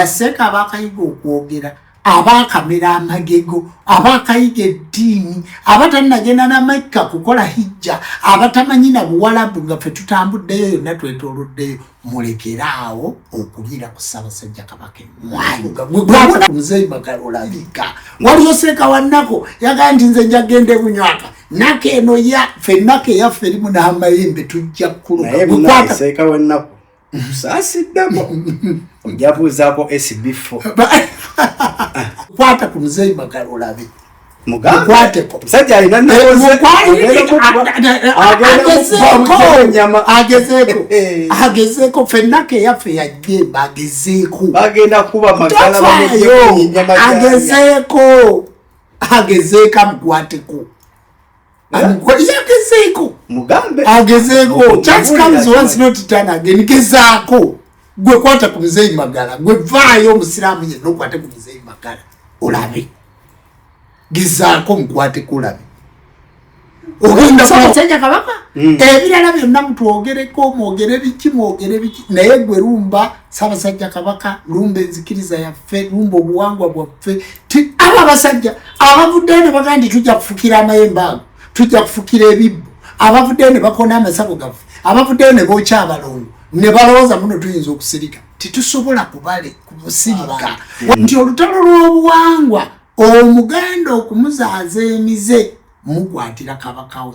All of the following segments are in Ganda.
Aseka abakayiga okwogera, abakamera amagego, abakayiga eddiini, abatannagenda n'America kukola hijja, abatamanyi na Buwarabu nga ffe tutambuddeyo yonna twetooloddeyo, mulekeraawo okuliira ku Ssaabasajja Kabaka emmwanyi. Muzeeyi Magalo olabika. Waliyo Seeka wa Nako yagamba nti nze nja genda ebunywaka. Nako eno Nako eyaffe erimu n'amayembe tujja kuluga. Seeka wa Nako sasiddako ojabuuzaako SB4 kwata ku Muzeeyi Magalo olabe mukwateko musajja alina agezeeko ffennako eyaffe yajjemba agezeeko bagenda kuba magala agezeeko amukwateko yagezeeko mugambe agezeeko chance comes once not turn again gezaako gwe kwata ku Muzeeyi Magala gwe vaayo omusiraamu yenna okwate ku Muzeeyi Magala olabe gezaako mukwate kulabe ogenda Ssaabasajja Kabaka ebirala byonna mutwogereko mwogere biki naye gwe lumba Ssaabasajja Kabaka lumba enzikiriza yaffe lumba obuwangwa bwaffe abo abasajja abavuddeyo ne bagamba nti tujja kufukira amayembe ago tujja kufukira ebibbo abavuddeyo ne bakona amasago gaffe abavuddeyo ne bookya abalongo ne balowooza muno tuyinza okusirika titusobola kubusirika nti olutalo lw'obuwangwa omuganda okumuzaaza emize mukwatira Kabaka we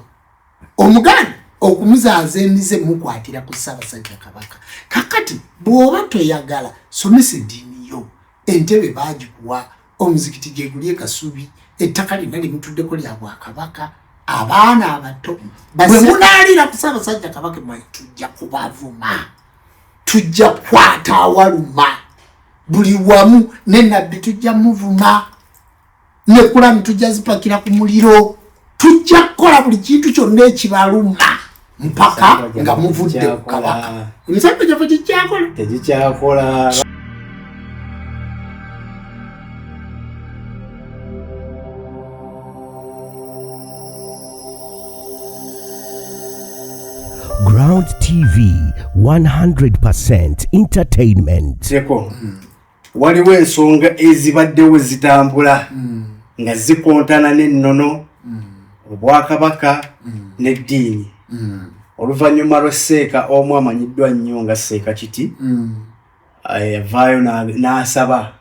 omuganda okumuzaaza emize mukwatira ku Ssaabasajja Kabaka kakati bw'oba toyagala somesa eddiini yo entebe baagikuwa omuzikiti gye guli e Kasubi ettaka lina limutuddeko lya Bwakabaka abaana abato bwe munaalira ku Ssaabasajja Kabaka tujja kubavuma tujja kukwata awaluma buli wamu ne nabbi tujja muvuma ne kulamu tujja zipakira ku muliro tujja kukola buli kintu kyonna ekibaluma mpaka nga muvudde ku Kabaka emisajja gyaffe tegikyakola Ground TV 100% entertainment. Seko waliwo ensonga ezibaddewo zitambula nga zikontana n'ennono Obwakabaka n'eddiini oluvannyuma lwa Seeka omu amanyiddwa nnyo nga Seeka Kiti yavaayo n'asaba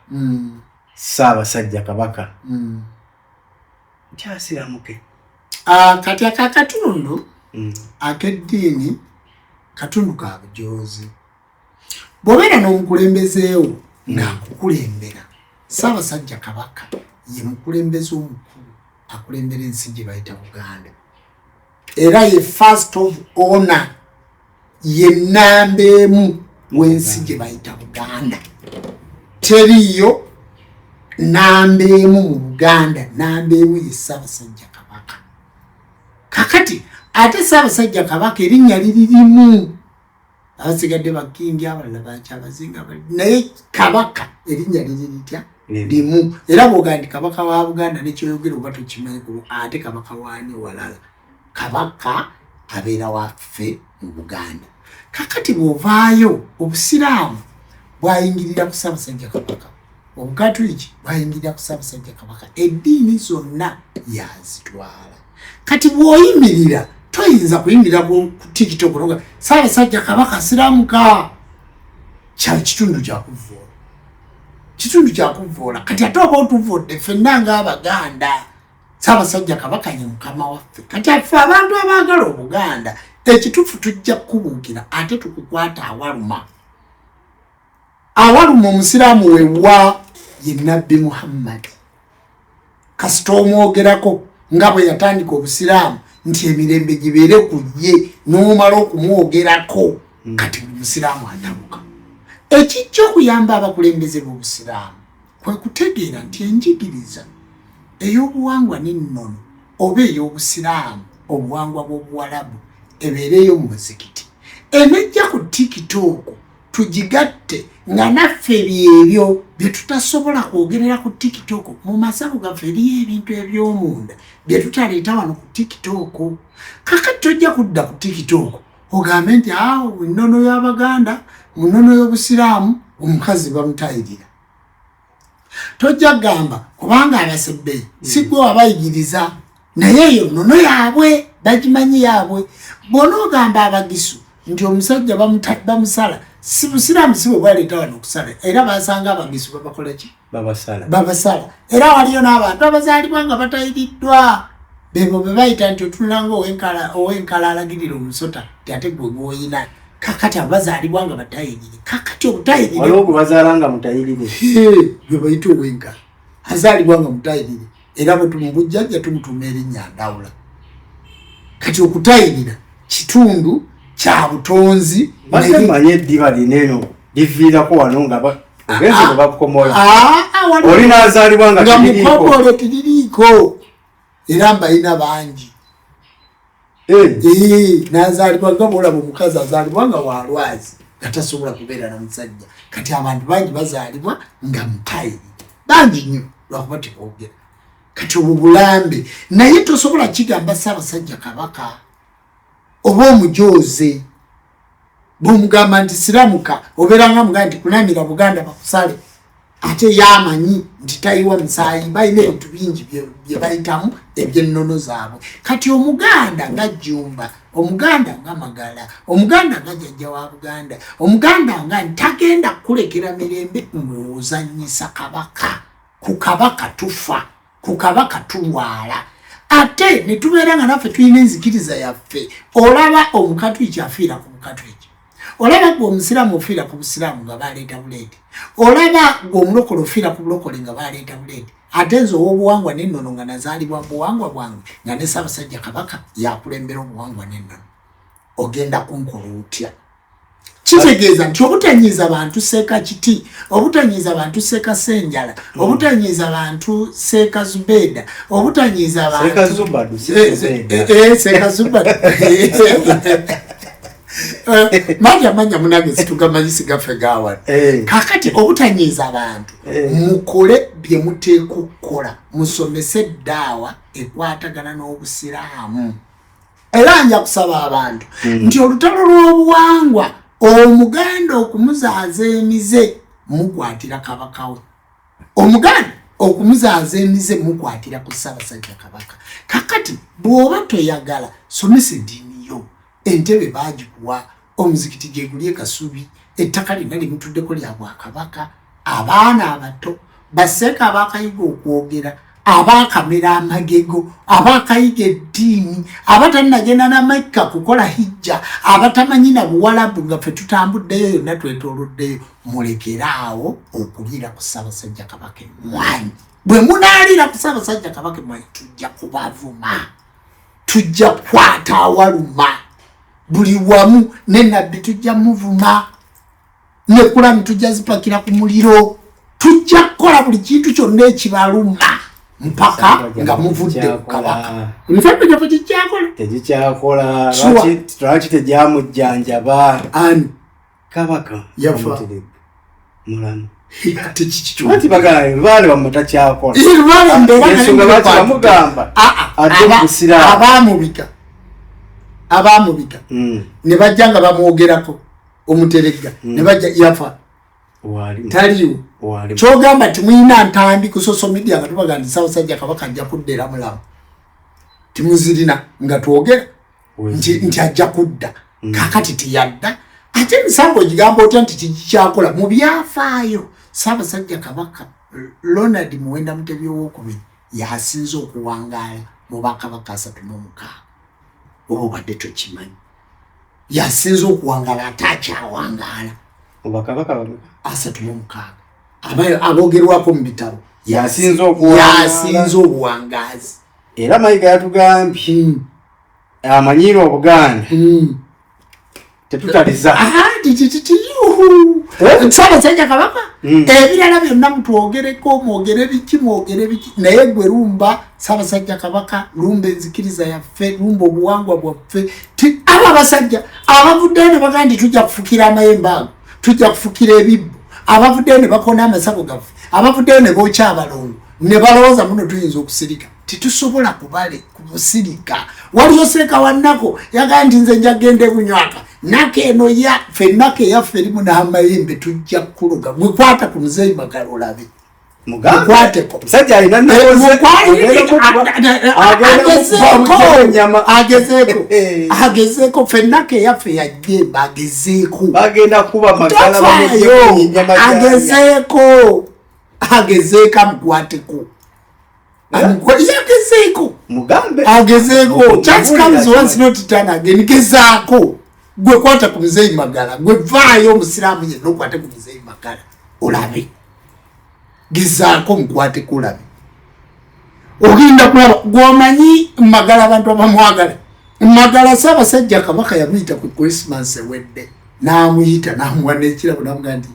Ssaabasajja Kabaka nkyasiramuke kati akatundu akeddiini katundu ka bujoozi bw'obeera n'omukulembezeewo ng'akukulembera Ssaabasajja Kabaka ye mukulembeze omukulu akulembera ensi gye bayita Buganda era ye first of honor ye nnamba emu w'ensi gye bayita Buganda teriyo nnamba emu mu Buganda nnamba emu ye Ssaabasajja Kabaka kakati ate Ssaabasajja Kabaka erinnya liririmu abasigadde bakingi abalala bakyabazinga naye Kabaka erinnya liriritya limu era bw'ogandi Kabaka wa Buganda nekyoyogera oba tokimanyi ate Kabaka waani walala Kabaka abeera waffe mu Buganda kakati bw'ovaayo obusiraamu bwayingirira ku Ssaabasajja Kabaka obukatuliki bwayingirira ku Ssaabasajja Kabaka eddiini zonna yazitwala kati bw'oyimirira toyinza kuyimirira ku TikTok nga Ssaabasajja Kabaka siramuka kya kitundu kyakuvoola kati ate oba otuvodde ffenna ng'Abaganda Ssaabasajja Kabaka ye mukama waffe kati affe abantu abaagala Obuganda ekituufu tujja kukubuukira ate tukukwata awaluma omusiraamu wewa ye Nabbi Muhammad kasita omwogerako nga bwe yatandika obusiraamu nti emirembe gibeere ku ye n'omala okumwogerako kati omusiraamu atabuka ekijja okuyamba abakulembeze b'obusiraamu kwe kutegeera nti enjigiriza ey'obuwangwa n'ennono oba ey'obusiraamu obuwangwa bw'Obuwarabu ebeereyo mu muzikiti enejja ku TikTok tugigatte nga naffe byebyo bye tutasobola kwogerera ku TikTok mu masabu gaffe eriyo ebintu eby'omunda bye tutaleeta wano ku TikTok kakati tojja kudda ku TikTok ogambe nti awo mu nnono y'Abaganda mu nnono y'Obusiraamu omukazi bamutayirira tojja gamba kubanga abasebbe sigwe abayigiriza naye eyo nnono yaabwe bagimanyi yaabwe bona ogamba abagisu nti omusajja bamusala si busiraamu si bwe bwaleeta wano okusala era basanga abagisu babakola ki babasala era waliyo n'abantu abazaalibwa nga batayiriddwa bebo be bayita nti otunulanga owenkala alagirira omusota ti ate gwe gwoyina kakati abazaalibwa nga batayirire kakati obutayirire waliwo gwe bazaala nga mutayirire gwe bayita owenkala azaalibwa nga mutayirire era bwe tumubujjajja tumutuuma erinnya ndawula kati okutayirira kitundu kya butonzi batemanye eddiba lineeno liviirako wano nga ogenze bwe bakukomola oli n'azaalibwa nga mukokole tiririiko era mbalina bangi n'azaalibwa nga boolaba omukazi azaalibwa nga walwazi nga tasobola kubeera na musajja kati abantu bangi bazaalibwa nga mutayiri bangi nnyo lwakuba tekoogera kati obwo bulambe naye tosobola kigamba Ssaabasajja Kabaka oba omujooze bw'omugamba nti siramuka obeera nga mugamba nti kunamira Buganda bakusale ate yamanyi nti tayiwa musaayi balina ebintu bingi bye bayitamu eby'ennono zaabwe kati omuganda nga Jjumba omuganda nga Magala omuganda nga jjajja wa Buganda omuganda nga ntagenda kulekera mirembe ng'ozannyisa Kabaka ku Kabaka tufa ku Kabaka tulwala ate ne tubeera nga naffe tulina enzikiriza yaffe olaba omukatwiki afiira ku mukatwiki olaba gwe omusiraamu ofiira ku busiraamu nga baleeta buleeti olaba gwe omulokole ofiira ku bulokole nga baleeta buleeti ate nze ow'obuwangwa n'ennono nga nazaalibwa mu buwangwa bwange nga ne Ssaabasajja Kabaka yakulembera obuwangwa n'ennono ogenda kunkola otya kitegeeza nti obutanyiiza bantu seeka kiti obutanyiiza bantu seeka Ssenjala obutanyiiza bantu seeka Zubeda obutanyiiza bantu seeka Zubadu manya munange situgamanyi sigaffe gawana kakati obutanyiiza abantu mukole bye muteeka okukola musomese eddaawa ekwatagana n'obusiraamu era nja kusaba abantu nti olutalo lw'obuwangwa omuganda okumuzaaza emize mukwatira Kabaka we omuganda okumuzaaza emize mukwatira ku Ssaabasajja Kabaka kakati bw'oba toyagala somesa eddiini yo entebe baagikuwa omuzikiti gye guli e Kasubi ettaka lina limutuddeko lya Bwakabaka abaana abato basseeka abaakayiga okwogera abaakamera amagego abaakayiga eddiini abatanagenda n'Amecca kukola hijja abatamanyi na Buwalabu nga ffe tutambuddeyo yonna twetooloddeyo mulekeraawo okuliira ku Ssaabasajja Kabaka emmwanyi bwe munaaliira ku Ssaabasajja Kabaka emmwanyi tujja kubavuma tujja kukwata awaluma buli wamu ne nabbi tujja muvuma ne Kulamu tujja zipakira ku muliro tujja kukola buli kintu kyonna ekibaluma mpaka nga muvudde ku Kabaka nfabbe gyaffe tegikyakola lwaki tegyamujjanjaba ani Kabaka yafa mulamu tekikikyo ati bagala baale bamutakyakola ensonga lwaki bamugamba adde kusira abamubika ne bajja nga bamwogerako omuteregga ne bajja yafa taliwo kyogamba timuyina ntambi ku social media nga tubaga nti Ssaabasajja Kabaka ajja kuddera mulamu timuzirina nga twogera nti ajja kudda kakati tiyadda ate emisango gigamba otya nti tikikyakola mu byafaayo Ssaabasajja Kabaka Ronald Muwenda Mutebi owookubiri yasinze okuwangaala mu Bakabaka 36 oba obadde tokimanyi yasinze okuwangaala ate akyawangaala mu Bakabaka 36 abogerwako mu bitabo yasinze obuwangaazi era Mayiga yatugambye amanyiira Obuganda tetutaliza Ssaabasajja Kabaka ebirala byonna mutwogereko mwogere biki naye gwe lumba Ssaabasajja Kabaka lumba enzikiriza yaffe lumba obuwangwa bwaffe abo abasajja abavuddeyo ne bagaa nti tujja kufukira amayembe ago tujja kufukira ebibbo abavuddeyo ne bakona amasago gaffe abavuddeyo ne bookya abalongo ne balowooza muno tuyinza okusirika titusobola kubusirika waliyo seeka wannako yagaa nti nze njagenda ebunywaka nako eno yaffe nako eyaffe erimu n'amayembe tujja kuluga gwekwata ku Muzeeyi Magala olabe mukwateko musajja alina agezeeko fennake yaffe yajje bagezeeko bagenda kuba magala agezeeko amukwateko yagezeeko mugambe agezeeko chance comes once not turn again gezaako gwe kwata ku Muzeeyi Magala gwe vaayo omusiraamu yenna okwate ku Muzeeyi Magala olabe gezaako mukwate kulabe ogenda kulaba gwomanyi Magala abantu abamwagala Magala Ssaabasajja Kabaka yamuyita ku Christmas ewedde n'amuyita n'amuwa n'ekirabo n'amugaa nti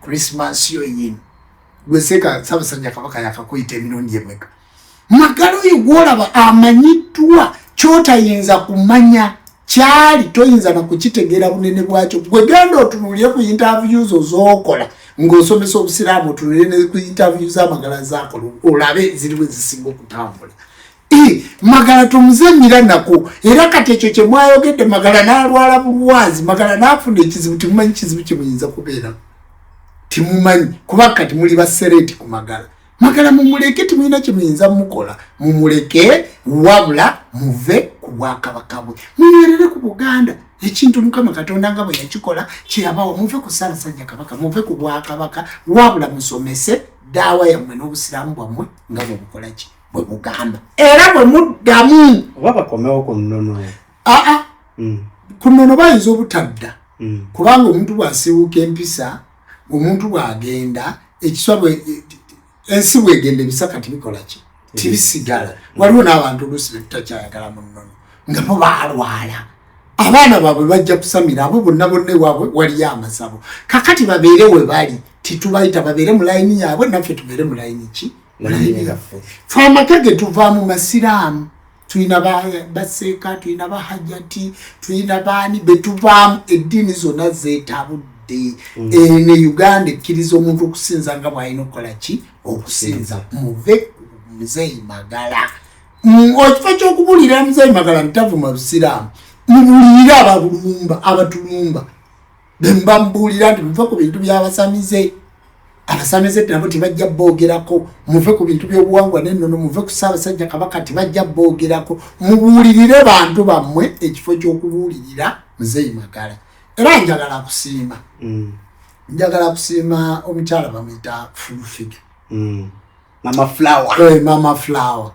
Christmas yo yino gwe seeka Ssaabasajja Kabaka yakakuyita emirundi emeka Magala oyo gwolaba amanyiddwa kyotayinza kumanya kyali toyinza na kukitegeera bunene bwakyo gwe genda otunuulire ku interviews ozookola ng'osomesa obusiraamu otunuulire ne ku interviews Magala zaakola olabe ziriwe zisinga okutambula Magala tomuzanyira nako era kati ekyo kye mwayogedde Magala n'alwala bulwazi Magala n'afuna ekizibu timumanyi kizibu kye muyinza kubeera timumanyi kuba kati muli basereti ku Magala mumuleke timuyina kye muyinza mukola mumuleke wabula muve ku Bwakabaka bwe munywerere ku Buganda ekintu Mukama Katonda nga bwe yakikola kyeyabawa muve ku Ssaabasajja Kabaka muve ku Bwakabaka wabula musomese daawa yammwe n'obusiraamu bwammwe nga bwe bukola ki bwe bugamba era bwe muddamu oba bakomewo ku nnono ku nnono bayinza obutadda kubanga omuntu bw'asiiwuuka empisa omuntu bw'agenda ekiswa ensi bwegenda ebisaka tibikola ki tibisigala waliwo n'abantu oluusi betutakyayagala mu nnono nga bo baalwala abaana baabwe bajja kusamira abo bonna ewaabwe waliyo amasabo kakati babeere we bali titubayita babeere mu layini yaabwe naffe tubeere mu layini ki layini yaffe fe amaka ge tuvaamu masiraamu tulina baseeka tulina bahajjati tulina baani betuvaamu eddiini zonna zeetabudde ne Uganda ekkiriza omuntu okusinza nga bw'alina okukola ki okusinza muve Muzeeyi Magala ekifo ky'okubuulira Muzeeyi Magala ntavuma busiraamu mubuulire abatulumba bembamubuulira nti muve ku bintu by'abasamize abasamize nabo tibajja boogerako muve ku bintu by'obuwangwa n'ennono muve ku Ssaabasajja Kabaka tibajja boogerako mubuulirire bantu bammwe ekifo ky'okubuulirira Muzeeyi Magala era njagala kusiima omukyala bamuyita Fulufiga Mama Flower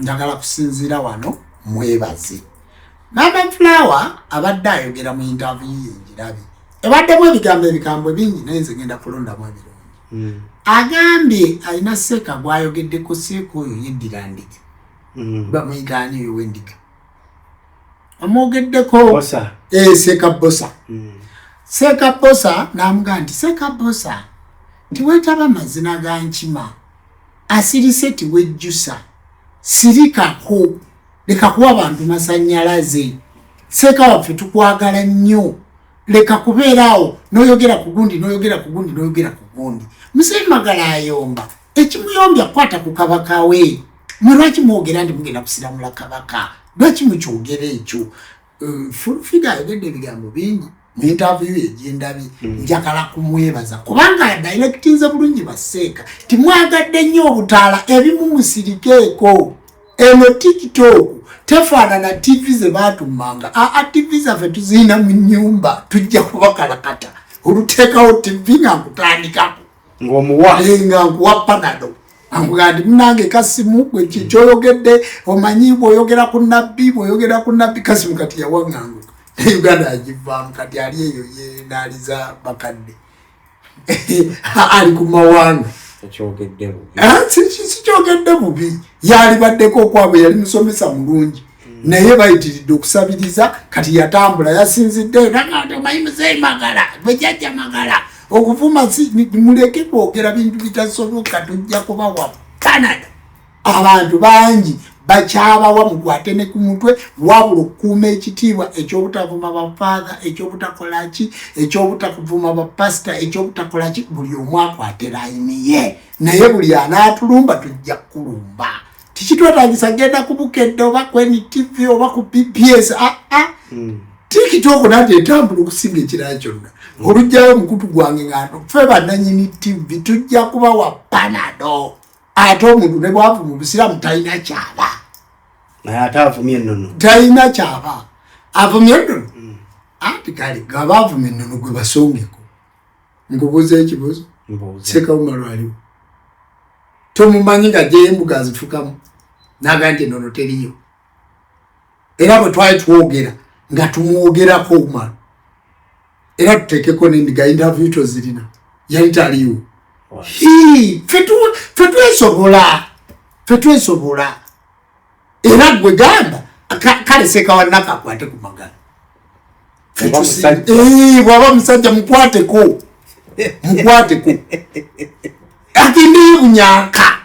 njagala kusinziira wano mwebaze Mama Flower abadde ayogera mu interview y'enjirabi ebaddemu ebigambo bingi naye nze ngenda kulondamu ebirungi agambye alina Seeka gw'ayogeddeko Seeka oyo yeddira ndiga bamuyitaani oyo w'endiga amwogeddeko Seeka Bosa Seeka Bosa n'amugaa nti Seeka Bosa tiweetaba mazina ga nkima asirise tiwejjusa sirikako leka kuwa abantu masannyalaze Seeka waffe tukwagala nnyo leka kubeeraawo n'oyogera ku gundi Muzeeyi Magala ayomba ekimuyombya kwata ku kabaka we mwe lwaki mwogera nti mugenda kusiramula kabaka lwaki mukyogera ekyo Fulufiga ayogedde ebigambo bingi mu interview egyendabye njagala kumwebaza kubanga directinze bulungi baseeka timwagadde nnyo obutaala ebimu musirikeeko eno TikTok tefaanana TV ze baatumanga TV zaffe tuziyina mu nnyumba tujja kubakalakata oluteekawo TV nga nkutandikako nga nkuwa panado ankugaa nti munange Kasimu gwe kikyoyogedde omanyi bw'oyogera ku nabbi Kasimu kati yawaŋŋanguka Uganda agivaamu kati ali eyo yenaaliza bakadde ali ku mawanga sikyogedde bubi yalibaddeko okwabwe yali musomesa mulungi naye bayitiridde okusabiriza kati yatambula yasinzidde nagati omanyi Muzeeyi Magala bwejjajja Magala okuvuma muleke kwogera bintu bitasoboka tujja kubawa Canada abantu bangi bakyabawa mukwate ne ku mutwe wabula okukuuma ekitiibwa ekyobutavuma bafaatha ekyobutakolaki ekyobutakuvuma bapasita ekyobutakolaki buli omu akwate layini ye naye buli anaatulumba tujja kulumba tikitwetagisa genda ku Bukedde oba ku NTV oba ku PBS TikTok nati etambula okusinga ekirala kyonna olujjayo mukutu gwange ngano fe bananyini TV tujja kuba wa panado ate omuntu ne bwavu mu busiramu talina kyaba atavumye ennono talina kyaba avumye ennono ati kale gabavumye ennono gwe basongeko nkubuuza ekibuuzo Ssekawuma aliwo tomumanyi nga gy'embuga azifukamu naga nti ennono teriyo era bwe twali twogera nga tumwogerako omala era tuteekeko n'endiga interview tozirina yali taliwo fe twesobola era gwe gamba kale Ssekawannaka akwate ku magala bw'aba musajja mukwateko akindi bunyanka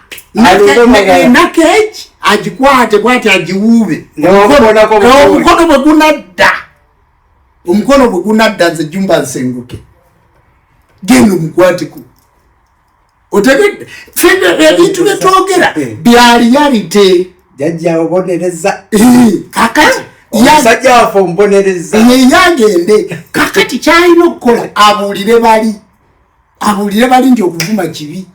nakeji agikwate kwati agiwube omukono bwe gunadda nze jumba nsenguke genda omukwateko otegedde ebintu byetwogera bya reality jajja obonereza kakati omusajja waffe omubonereza yagende kakati kyalina okukola abuulire bali nti okuvuma kibi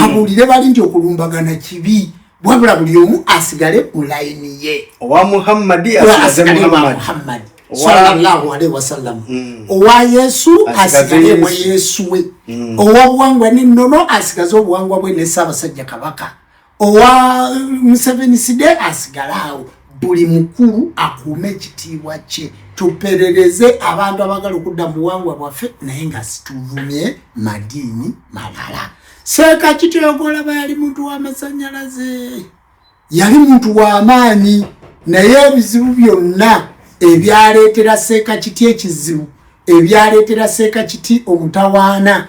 abuulire bali nti okulumbagana kibi wabula buli omu asigale mu layini ye owa Muhammadi asigale Muhammad sallallahu alaihi wasallam owa Yesu asigale mu Yesu we owa buwangwa n'ennono asigaze obuwangwa bwe ne Ssaabasajja Kabaka owa Museveni Side asigale awo buli mukulu akuume ekitiibwa kye tuperereze abantu abagala okudda mu buwangwa bwaffe naye nga situvumye madiini malala Ssekakiti ogolaba yali muntu w'amasannyalaze yali muntu w'amaanyi naye ebizibu byonna ebyaleetera Ssekakiti ekizibu ebyaleetera Ssekakiti omutawaana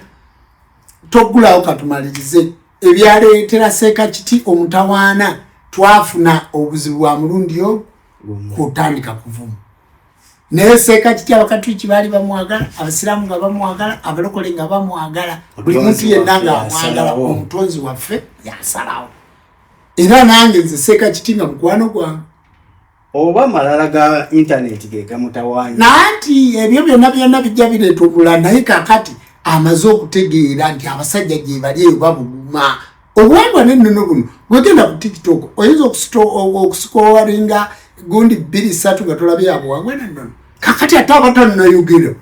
toggulawo katumalirize ebyaleetera Ssekakiti omutawaana twafuna obuzibu bwa mulundi ogwo kutandika kuvuma naye Ssekakiti abakatuliki baali bamwagala abasiraamu nga bamwagala abalokole nga bamwagala buli muntu yenna nga amwagala omutonzi waffe yasalawo era nange nze Ssekakiti nga mukwano gwange oba malala ga internet ge gamutawaanya nanti ebyo byonna bijja bireeta obulala naye kakati amaze okutegeera nti abasajja gye bali eyo babuguma obuwangwa n'ennono buno gwegenda ku TikTok oyinza okusikowalinga gundi 2-3 nga tolabye abuwangwa n'ennono kakati ate abatanayogera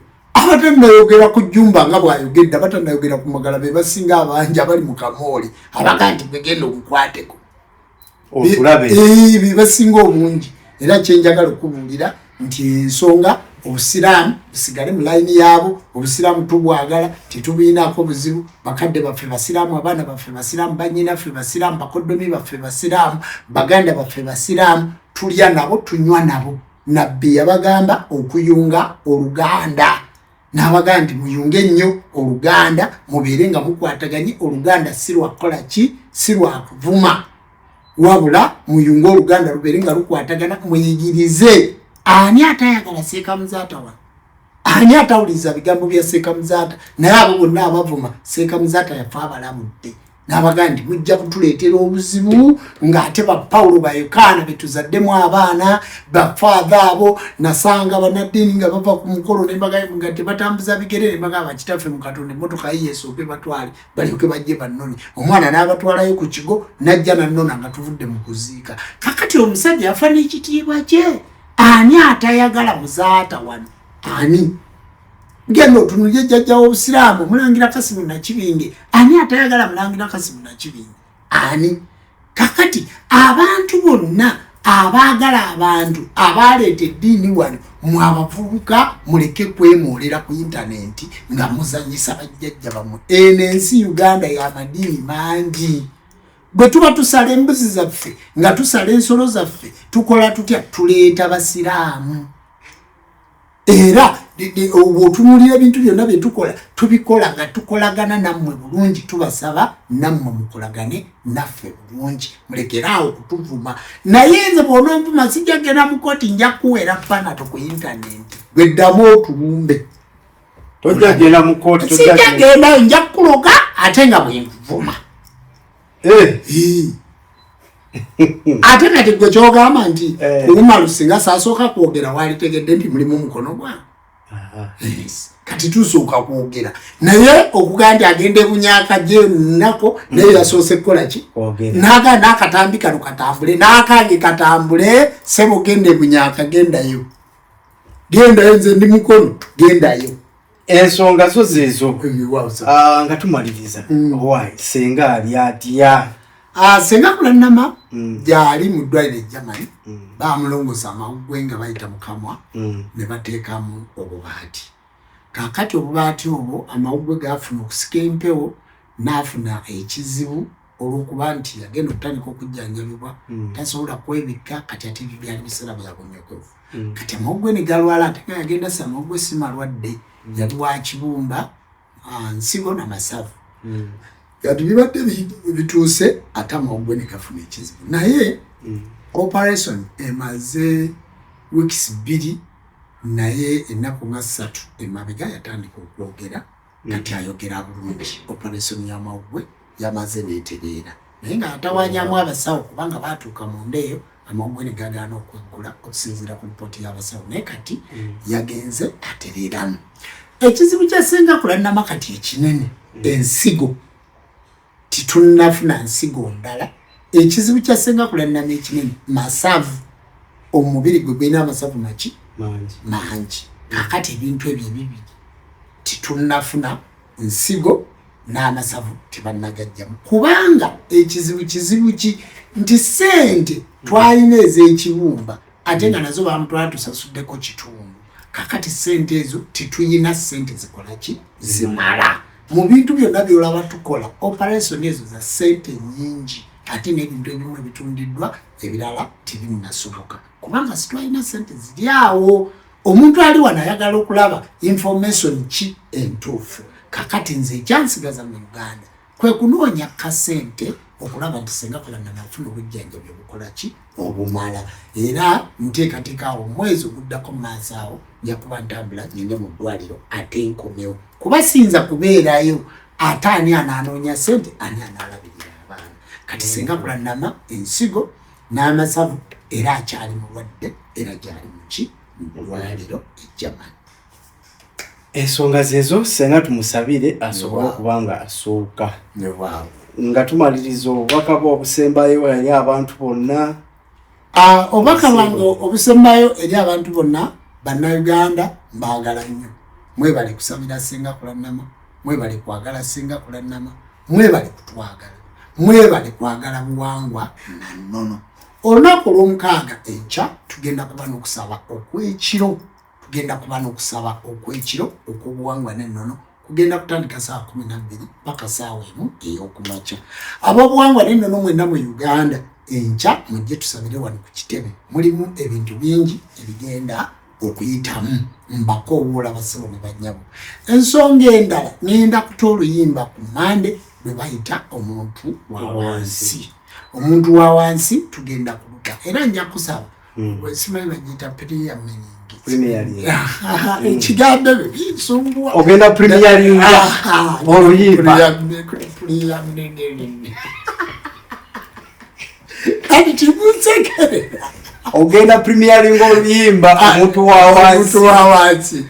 ku jjumba nga bw'ayogedde abatanayogera ku magala be basinga abangi abali mu kamooli abaga nti gwegenda omukwateko basinga obungi era kyenjagala okubuulira nti ensonga obusiraamu busigale mu layini yaabo obusiraamu tubwagala tetubiinaako buzibu bakadde baffe basiraamu abaana baffe basiraamu bannyinaffe basiraamu bakoddomi baffe basiraamu baganda baffe basiraamu tulya nabo tunywa nabo nabbi yabagamba okuyunga oluganda n'abagamba nti muyunge ennyo oluganda mubeere nga mukwataganye oluganda si lwakukola ki si lwakuvuma wabula muyunge oluganda lubeere nga lukwatagana muyigirize ani atayagala Sseekamuzaata wa ani atawuliza bigambo bya Sseekamuzaata naye abo bonna abavuma Sseekamuzaata yafa abalamudde n'abagamba nti mujja kutuleetera obuzibu ng'ate ba Pawulo ba Yokaana betuzaddemu abaana bafaadha abo nasanga bannaddiini nga bava ku mukolo n'embaga nga tebatambuza bigere n'embaga bakitaffe mu Katonda emmotoka ye esooke batwale balyoke bajje bannone omwana n'abatwalayo ku kigo n'ajja nannona nga tuvudde mu kuziika kakati omusajja yafa n'ekitiibwa kye ani atayagala muzaata wano ani ngendo otunulye jjajja w'obusiraamu Mulangira Kasimu Nakibinge ani atayagala Mulangira Kasimu Nakibinge ani kakati abantu bonna abaagala abantu abaleeta eddiini wano mwabavubuka muleke kwemoolera ku intaneti nga muzanyisa bajjajja bammwe eno ensi Uganda y'amadiini mangi bwe tuba tusala embuzi zaffe nga tusala ensolo zaffe tukola tutya tuleeta basiraamu era otunulira ebintu byonna bye tukola tubikola nga tukolagana nammwe bulungi tubasaba nammwe mukolagane naffe bulungi mulekeraawo kutuvuma naye nze bw'ononvuma sijja genda mu kooti nja kuweera panato ku intaneti gweddamu otulumbe tojja genda mu kooti sijja gendayo nja kuloga ate nga bwenvuma ate kati gwe kyogamba nti Luuma Lusinga saasooka kwogera waalitegedde nti mulimu mukono gwange Yes. Kati tusooka kwogera naye okuganda agende bunyaka je nako naye yasoose kukola ki naga nakatambi kano katambule nakange katambule sebo gende bunyaka gendayo nze ndi mukono gendayo ensonga zo zezo nga tumaliriza why senga ali atya senga kulanama jali mu ddwaliro ejjamani bamulongoza amawuggwe nga bayita mukamwa ne bateekamu obubaati kakati obubaati obwo amawuggwe gafuna okusika empewo n'afuna ekizibu olw'okuba nti yagenda okutandika okujjanjabibwa tasobola kwebikka kati ate ebyo byali biseera byabonyekevu kati amawuggwe ne galwala ate nga yagenda sa amawuggwe si malwadde yali wa kibumba nsigo n'amasavu yati bibadde bituuse ate amawuggwe ne gafuna ekizibu naye operation emaze weeks 2 naye ennaku nga 3 emabega yatandika okwogera kati ayogera bulungi operation y'amawuggwe yamaze neetereera naye nga atawanyamu abasawo kubanga baatuuka munda eyo amawuggwe ne gagaana okweggula okusinziira ku lipooti y'abasawo naye kati yagenze atereeramu ekizibu kyasinga kulanama kati ekinene ensigo titunafuna nsigo ndala ekizibu kyasinga kulanama ekinene masavu omubiri gwe gwina amasavu maki mangi kakati ebintu ebyo ebibiri titunafuna nsigo n'amasavu tebannagajjamu kubanga ekizibu ki nti sente twalina ez'ekibumba ate nga nazo bamutwala tusasuddeko kitundu kakati sente ezo tituyina sente zikola ki zimala mu bintu byonna byolaba tukola operation ezo za sente nyingi ate n'ebintu ebimu ebitundiddwa ebirala tebinnasoboka kubanga situalina sente ziri awo omuntu ali wano ayagala okulaba information ki entuufu kakati nze ekyansigaza mu Uganda kwe kunoonya kasente okulaba nti senga kulanama afuna obujjanjabi obukola ki obumala era nteekateeka awo omwezi oguddako mu maaso awo nja kuba ntambula ngende mu ddwaliro ate nkomewo kuba siyinza kubeerayo ate ani anaanoonya sente ani anaalabirira abaana kati senga kulanama ensigo n'amasavu era akyali mulwadde era gyali muki mu ddwaliro ejjamani ensonga zezo senga tumusabire asobole okuba nga asuuka nga tumaliriza obubaka bwe obusembayo eri abantu bonna obubaka bwange obusembayo eri abantu bonna bannayuganda mbaagala nnyo mwebale kusabira senga kulanama mwebale kwagala senga kulanama mwebale kutwagala mwebale kwagala buwangwa nannono olunaku olw'omukaaga enkya tugenda kuba n'okusaba okw'ekiro okw'obuwangwa n'ennono kugenda kutandika saa 12 paka saa 1 ey'okumakya ab'obuwangwa n'ennono mwenna mu Uganda enkya mujje tusabire wano ku kitebe mulimu ebintu bingi ebigenda okuyitamu mbakoowola basebo ne bannyabo ensonga endala ngenda kuta oluyimba ku Mande lwe bayita omuntu wa wansi tugenda kuluta era nja kusaba simanyi bagiyita ekigambo binsumbuwa ogenda premieringa oluyimba kati timunsekerera ogenda premieringa oluyimba omuntu wa wansi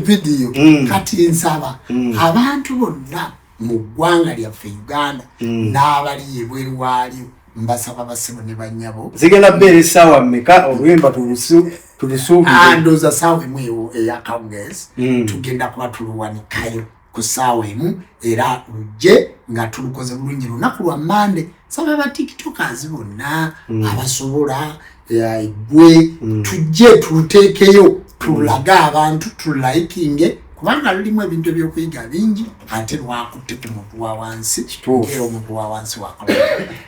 video kati nsaba abantu bonna mu ggwanga lyaffe Uganda n'abali ebweru waalyo mbasaba basebo ne bannyabo zigenda bbeera essaawa mmeka oluyimba tulusuubire ndooza saawa emu ewo eyakawungezi tugenda kuba tuluwanikayo ku saawa emu era lujje nga tulukoze bulungi lunaku lwa Mande saba batiktokers bonna abasobola gwe tujje tuluteekeyo tulage abantu tulaikinge kubanga lulimu ebintu ebyokuyiga bingi ate lwakutte ku muntu wa wansi era omuntu wa wansi wakola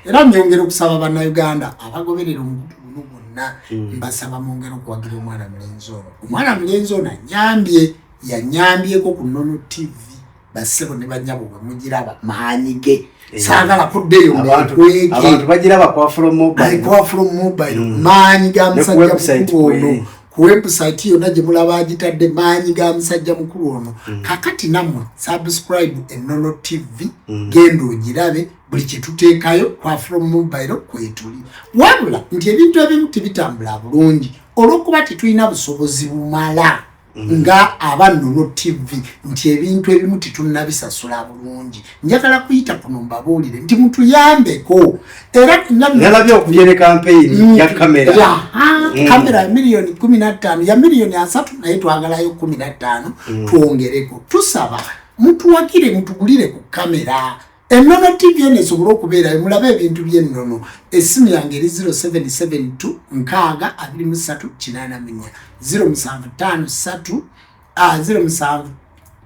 era myongera okusaba bannayuganda abagoberera omuntu guno bonna mbasaba mwongera okuwagira omwana mulenzi ono yanyambyeko ku Nono TV basebo ne bannyabo bwe mugiraba maanyi ge saagala kuddeyo abantu bagiraba kwa from mobile maanyi ga musajja mukulu ono ku website yonna gye mulaba agitadde maanyi ga musajja mukulu ono kakati nammwe subscribe Nono TV genda ogirabe buli kye tuteekayo kwa from mobile kwetuli wabula nti ebintu ebimu tebitambula bulungi olw'okuba tetulina busobozi bumala nga abannono TV nti ebintu ebimu tetunnabisasula bulungi. Njagala kuyita kuno mbabuulire nti mutuyambeko era nalabye okubyere campaign ya kamera kamera ya milioni 15 ya milioni 3 naye twagalayo 15 tuongereko. Tusaba mutuwakire mutugulire ku kamera. Ennono TV enesobola okubeera mulabe ebintu by'ennono. Essimu yange eri 0772 nkaaga 23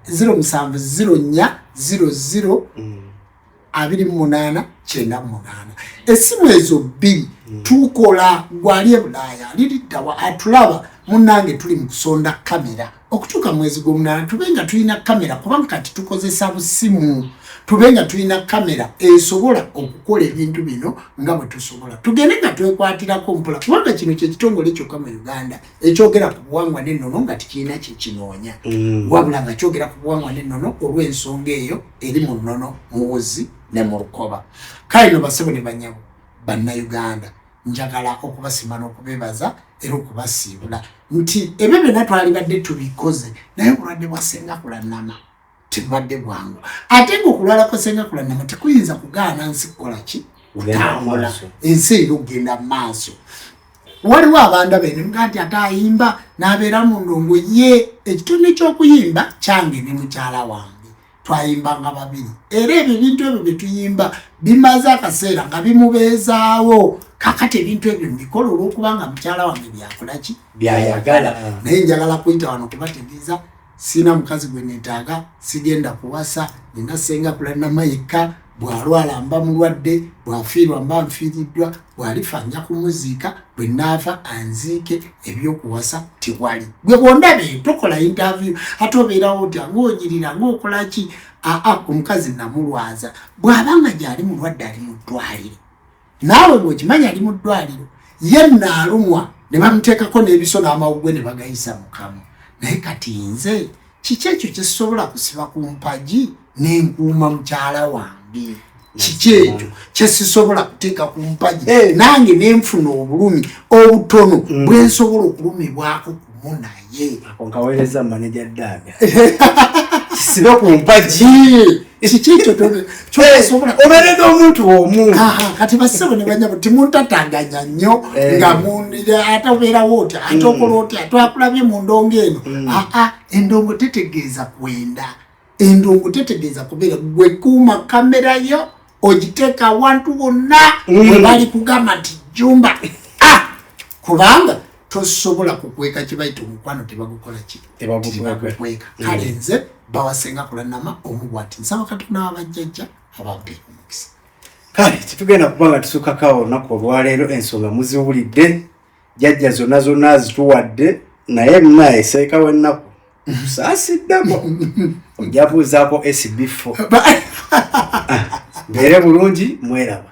08 essimu ezo bbiri tukola gwali e Bulaaya liriddawa atulaba munnange tuli mu kusonda kamera okutuuka mwezi gw'omunaana tubenga tulina kamera kubanga kati tukozesa busimu tubenga tulina kamera esobola okukola ebintu bino nga bwe tusobola tugende nga twekwatirako mpola kubanga kino kyekitongole kyokka mu Uganda ekyogera ku buwangwa n'ennono nga tikirina kyekinoonya wabula nga kyogera ku buwangwa n'ennono olw'ensonga eyo eri mu nnono muwuzi ne mu lukoba. Kale no basebo ne banyabo bannayuganda njagala okubasima n'okubebaza era okubasiibula nti ebyo byonna twalibadde tubikoze naye obulwadde bwa Sengakula Nama tebadde bwangu ate ng'okulwala kwa Sengakula Nama tekuyinza kugaana nsi kukola ki kutambula ensi erina okugenda mu maaso. Waliwo abantu bene nga nti ate ayimba n'abeera mu ndongo ye ekitone ky'okuyimba kyange ne mukyala wange twayimbanga babiri era ebyo bintu ebyo bye tuyimba bimaze akaseera nga bimubeezaawo kakati ebintu ebyo mbikola olw'okubanga mukyala wange byakola ki byayagala. Naye njagala kuyita wano kubategeeza sina mukazi gwe neetaaga sigenda kuwasa nina Sengakula Nama yekka bw'alwala mba mulwadde bw'afiirwa mba nfiiriddwa bw'alifa nja kumuziika bwe naafa anziike ebyokuwasa tewali. Gwe bwondabe tokola interview ate obeerawo otya ng'onyirira ng'okola ki omukazi namulwaza bw'abanga gy'ali mulwadde ali mu ddwaliro naawe bw'okimanya ali mu ddwaliro ye naalumwa ne bamuteekako n'ebiso n'amawugwe ne bagayisa mu kamwa. Naye kati nze kiki ekyo kyekisobola kusiba ku mpagi n'enkuuma mukyala wange kiki ekyo kyesisobola kuteeka ku mpagi nange nenfuna obulumi obutono bwensobola okulumibwako kumu naye onkaweereza maneja Daaga kisibe ku mpagi kiki ekyo kyosobola obeereza omuntu omu kati basebo ne banyabo timuntatanganya nnyo nga mundira ate obeerawo otya ate okola otya twakulabye mu ndongo eno endongo tetegeeza kwenda endongo tetegeeza kubeera gwe kuuma kamera yo ogiteeka awantu bonna bwe bali kugamba nti jjumba kubanga tosobola kukweka kibayita omukwano tebagukola ki tebagukweka. Kale nze bawa Sengakula Nama omugwati nsaba Katonda wabajjajja ababbe omukisa. Kale tetugenda kubanga tusukakawo olunaku olwaleero ensonga muziwulidde jjajja zonna zituwadde naye munaye seeka w'ennaku saasiddako ojabuuzaako SB4 mbeere bulungi mweraba.